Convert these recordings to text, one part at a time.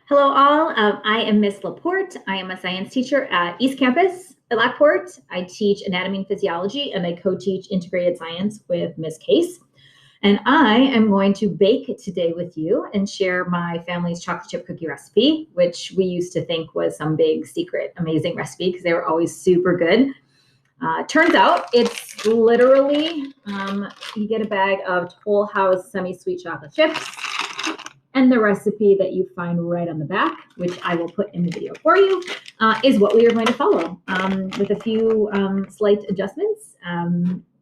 Hello all, I am Miss Laporte. I am a science teacher at East Campus at Lockport. I teach anatomy and physiology and I co-teach integrated science with Miss Case. And I am going to bake today with you and share my family's chocolate chip cookie recipe, which we used to think was some big secret amazing recipe because they were always super good. Turns out it's literally, you get a bag of Toll House semi-sweet chocolate chips, and the recipe that you find right on the back, which I will put in the video for you, is what we are going to follow with a few slight adjustments.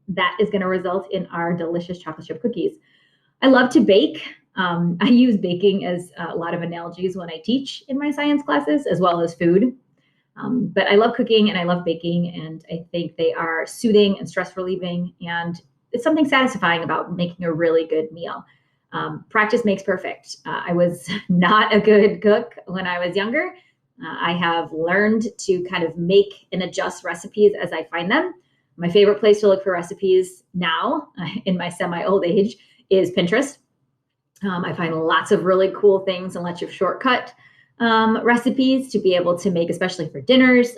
That is going to result in our delicious chocolate chip cookies. I love to bake. I use baking as a lot of analogies when I teach in my science classes, as well as food. But I love cooking and I love baking, and I think they are soothing and stress relieving, and it's something satisfying about making a really good meal. Practice makes perfect. I was not a good cook when I was younger. I have learned to kind of make and adjust recipes as I find them. My favorite place to look for recipes now, in my semi-old age, is Pinterest. I find lots of really cool things and lots of shortcut recipes to be able to make, especially for dinners.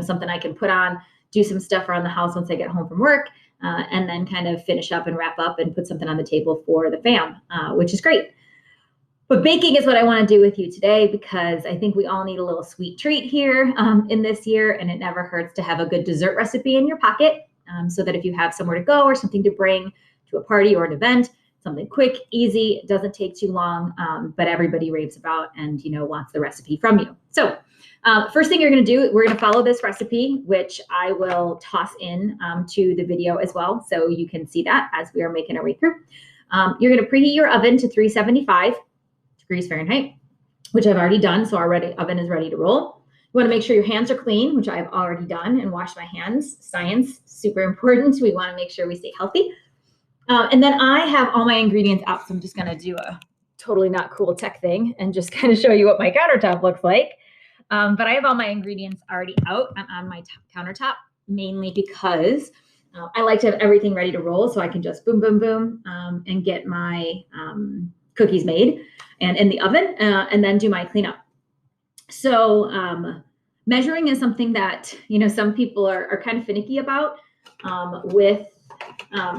Something I can put on, do some stuff around the house once I get home from work. And then kind of finish up and wrap up and put something on the table for the fam, which is great. But baking is what I want to do with you today, because I think we all need a little sweet treat here in this year, and it never hurts to have a good dessert recipe in your pocket, so that if you have somewhere to go or something to bring to a party or an event, something quick, easy, doesn't take too long, but everybody raves about and wants the recipe from you. So first thing you're going to do, we're going to follow this recipe, which I will toss in to the video as well, so you can see that as we are making our way through. You're going to preheat your oven to 375 degrees Fahrenheit, which I've already done, so our oven is ready to roll. You want to make sure your hands are clean, which I've already done and washed my hands. Science, super important. We want to make sure we stay healthy. And then I have all my ingredients out, so I'm just going to do a totally not cool tech thing and just kind of show you what my countertop looks like. But I have all my ingredients already out and on my countertop, mainly because I like to have everything ready to roll, so I can just boom, boom, boom, and get my cookies made and in the oven, and then do my cleanup. So measuring is something that some people are kind of finicky about with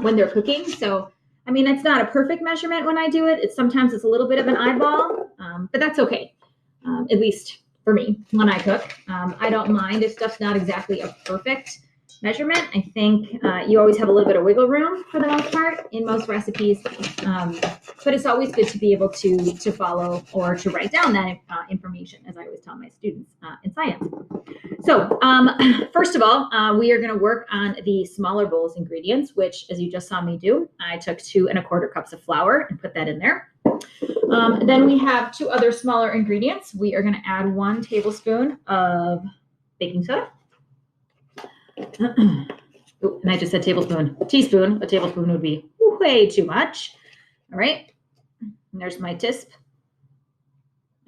when they're cooking. So it's not a perfect measurement when I do it. Sometimes it's a little bit of an eyeball, but that's okay. At least for me, when I cook, I don't mind if stuff's not exactly a perfect measurement. I think you always have a little bit of wiggle room for the most part in most recipes, but it's always good to be able to follow or to write down that information, as I always tell my students in science. So first of all, we are going to work on the smaller bowls ingredients, which, as you just saw me do, I took 2 1/4 cups of flour and put that in there. Then we have 2 other smaller ingredients. We are going to add 1 tablespoon of baking soda. Ooh, and I just said tablespoon. Teaspoon. A tablespoon would be way too much. All right. And there's my TISP,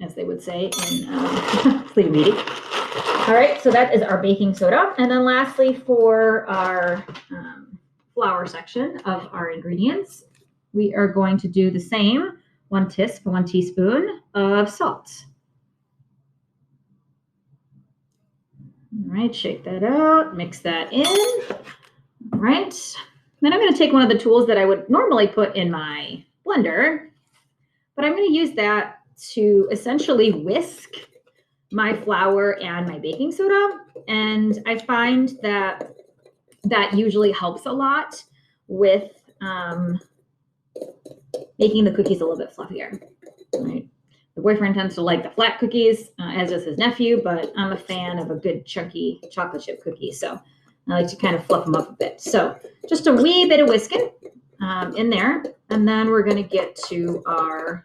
as they would say in Clean Meeting. All right, so that is our baking soda. And then lastly, for our flour section of our ingredients, we are going to do the same. 1 TISP, 1 teaspoon of salt. All right, shake that out, mix that in. All right, then I'm going to take one of the tools that I would normally put in my blender, but I'm going to use that to essentially whisk my flour and my baking soda. And I find that that usually helps a lot with making the cookies a little bit fluffier. All right. The boyfriend tends to like the flat cookies, as does his nephew, but I'm a fan of a good chunky chocolate chip cookie. So I like to kind of fluff them up a bit. So just a wee bit of whisking in there. And then we're going to get to our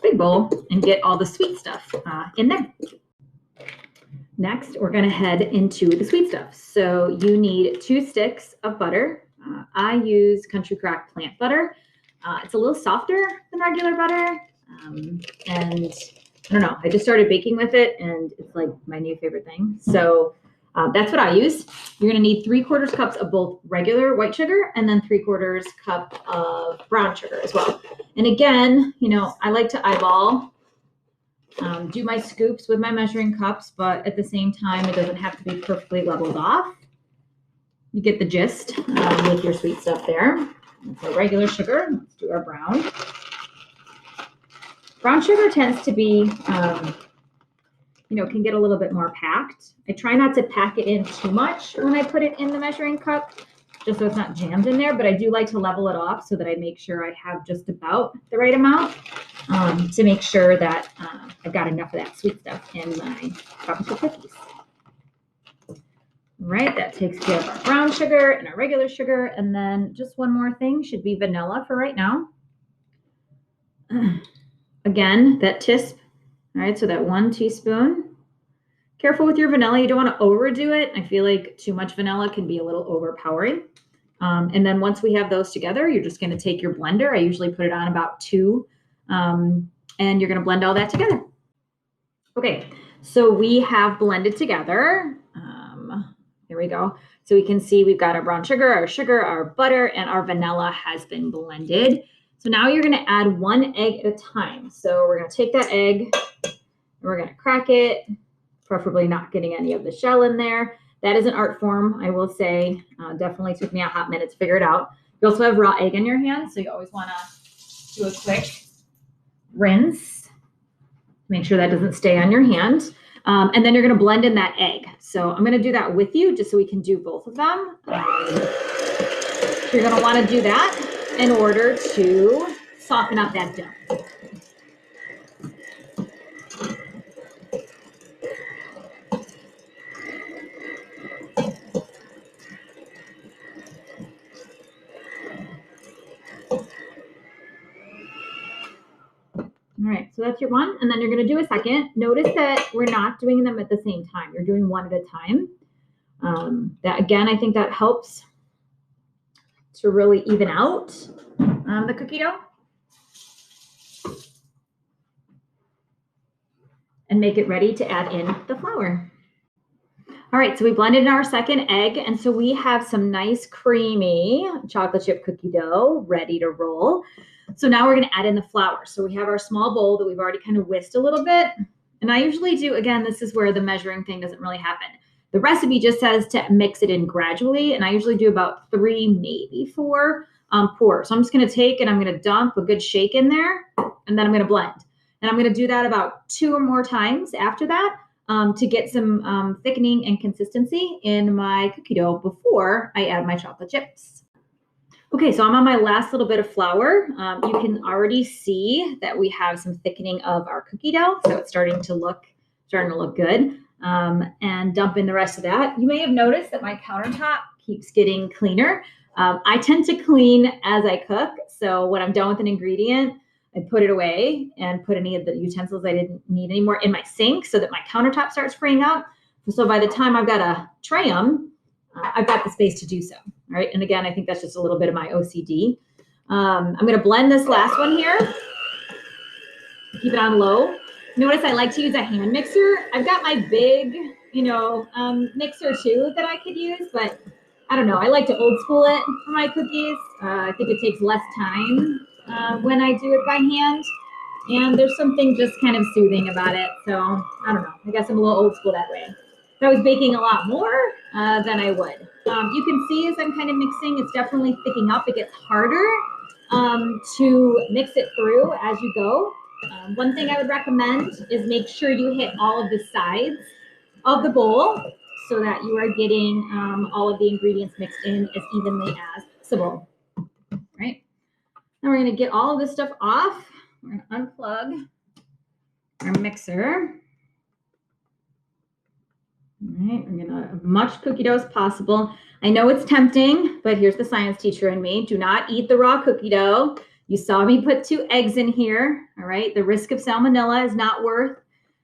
big bowl and get all the sweet stuff in there. Next, we're going to head into the sweet stuff. So you need 2 sticks of butter. I use Country Crock plant butter. It's a little softer than regular butter. And I don't know, I just started baking with it and it's like my new favorite thing. So that's what I use. You're going to need 3/4 cups of both regular white sugar and then 3/4 cup of brown sugar as well. And again, I like to eyeball do my scoops with my measuring cups, but at the same time, it doesn't have to be perfectly leveled off. You get the gist with your sweet stuff there. So regular sugar, let's do our brown. Brown sugar tends to be, can get a little bit more packed. I try not to pack it in too much when I put it in the measuring cup, just so it's not jammed in there, but I do like to level it off so that I make sure I have just about the right amount to make sure that I've got enough of that sweet stuff in my chocolate chip cookies. All right, that takes care of our brown sugar and our regular sugar, and then just one more thing should be vanilla for right now. Again, that tisp, all right, so that 1 teaspoon. Careful with your vanilla. You don't want to overdo it. I feel like too much vanilla can be a little overpowering. And then once we have those together, you're just going to take your blender. I usually put it on about 2, and you're going to blend all that together. Okay, so we have blended together. Here we go. So we can see we've got our brown sugar, our butter, and our vanilla has been blended. So now you're going to add 1 egg at a time. So we're going to take that egg and we're going to crack it, preferably not getting any of the shell in there. That is an art form, I will say. Definitely took me a hot minute to figure it out. You also have raw egg in your hand, so you always want to do a quick rinse. Make sure that doesn't stay on your hand. And then you're going to blend in that egg. So I'm going to do that with you just so we can do both of them. You're going to want to do that in order to soften up that dough. All right, so that's your one, and then you're going to do a second. Notice that we're not doing them at the same time. You're doing one at a time. That again, I think that helps to really even out the cookie dough and make it ready to add in the flour. All right, so we blended in our second egg, and so we have some nice creamy chocolate chip cookie dough ready to roll. So now we're going to add in the flour. So we have our small bowl that we've already kind of whisked a little bit. And I usually do, again, this is where the measuring thing doesn't really happen. The recipe just says to mix it in gradually. And I usually do about 3, maybe 4 pours. So I'm just going to take and I'm going to dump a good shake in there, and then I'm going to blend. And I'm going to do that about 2 or more times after that to get some thickening and consistency in my cookie dough before I add my chocolate chips. Okay, so I'm on my last little bit of flour. You can already see that we have some thickening of our cookie dough, so it's starting to look good. And dump in the rest of that. You may have noticed that my countertop keeps getting cleaner. I tend to clean as I cook, so when I'm done with an ingredient, I put it away and put any of the utensils I didn't need anymore in my sink so that my countertop starts freeing up. So by the time I've got to tray them, I've got the space to do so. All right. And again, I think that's just a little bit of my OCD. I'm going to blend this last one here. Keep it on low. Notice I like to use a hand mixer. I've got my big, mixer too that I could use, but I don't know. I like to old school it for my cookies. I think it takes less time when I do it by hand. And there's something just kind of soothing about it. So I don't know. I guess I'm a little old school that way. If I was baking a lot more, then I would. You can see as I'm kind of mixing, it's definitely thicking up. It gets harder to mix it through as you go. One thing I would recommend is make sure you hit all of the sides of the bowl so that you are getting all of the ingredients mixed in as evenly as possible. Right? Now we're going to get all of this stuff off. We're going to unplug our mixer. All right, we're gonna have as much cookie dough as possible. I know it's tempting, but here's the science teacher in me. Do not eat the raw cookie dough. You saw me put 2 eggs in here. All right, the risk of salmonella is not worth,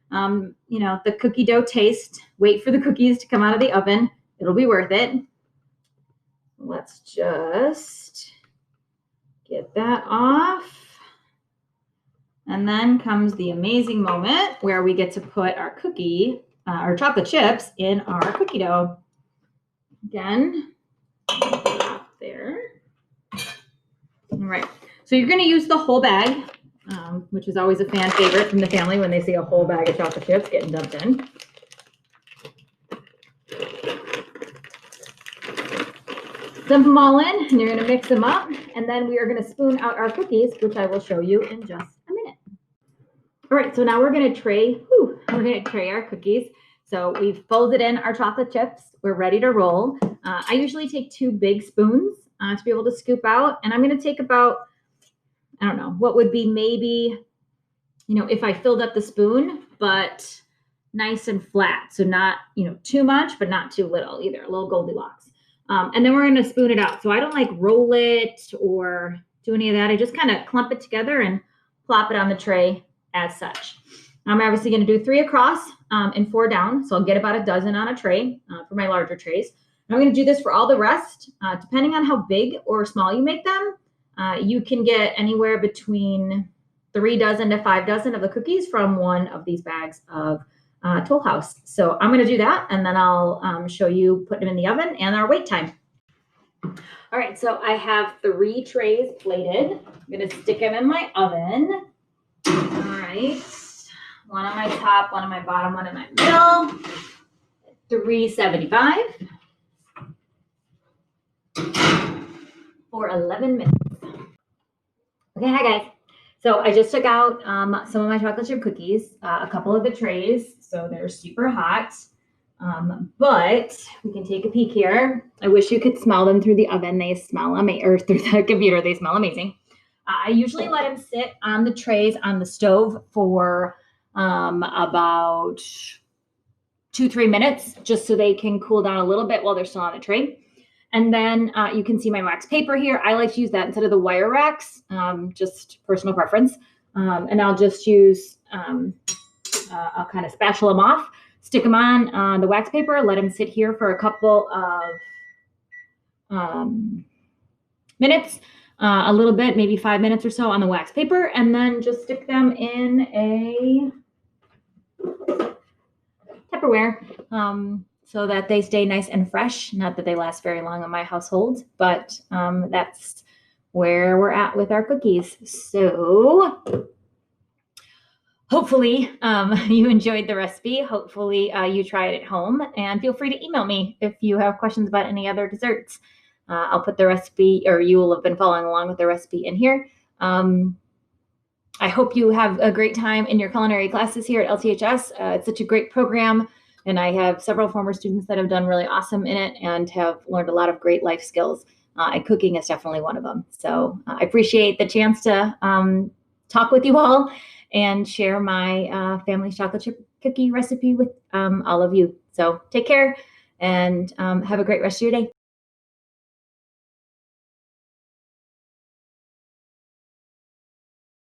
the cookie dough taste. Wait for the cookies to come out of the oven. It'll be worth it. Let's just get that off. And then comes the amazing moment where we get to put our our chocolate chips in our cookie dough. Again, there. All right. So you're going to use the whole bag which is always a fan favorite from the family when they see a whole bag of chocolate chips getting dumped in. Dump them all in, and you're going to mix them up, and then we are going to spoon out our cookies, which I will show you in just a minute. All right, so now we're going to tray our cookies. So we've folded in our chocolate chips. We're ready to roll. I usually take 2 big spoons to be able to scoop out, and I'm going to take about, I don't know, what would be maybe, if I filled up the spoon, but nice and flat. So not, too much, but not too little either, a little Goldilocks. And then we're going to spoon it out. So I don't like roll it or do any of that. I just kind of clump it together and plop it on the tray as such. I'm obviously going to do 3 across and 4 down. So I'll get about a dozen on a tray for my larger trays. And I'm going to do this for all the rest. Depending on how big or small you make them, you can get anywhere between 3 dozen to 5 dozen of the cookies from one of these bags of Toll House. So I'm going to do that, and then I'll show you putting them in the oven and our wait time. All right, so I have 3 trays plated. I'm going to stick them in my oven. All right, one on my top, one on my bottom, one in my middle. 375 for 11 minutes. Okay, hi guys. So I just took out some of my chocolate chip cookies, a couple of the trays, so they're super hot. But we can take a peek here. I wish you could smell them through the oven. They smell amazing, or through the computer. They smell amazing. I usually let them sit on the trays on the stove for about 2-3 minutes, just so they can cool down a little bit while they're still on the tray. And then you can see my wax paper here. I like to use that instead of the wire racks, just personal preference. And I'll just use, I'll kind of spatula them off, stick them on the wax paper, let them sit here for a couple of minutes, a little bit, maybe 5 minutes or so on the wax paper, and then just stick them in a Tupperware. So that they stay nice and fresh. Not that they last very long in my household, but that's where we're at with our cookies. So hopefully you enjoyed the recipe. Hopefully you try it at home, and feel free to email me if you have questions about any other desserts. I'll put the recipe, or you will have been following along with the recipe in here. I hope you have a great time in your culinary classes here at LTHS. It's such a great program. And I have several former students that have done really awesome in it and have learned a lot of great life skills. And cooking is definitely one of them. So I appreciate the chance to talk with you all and share my family's chocolate chip cookie recipe with all of you. So take care and have a great rest of your day.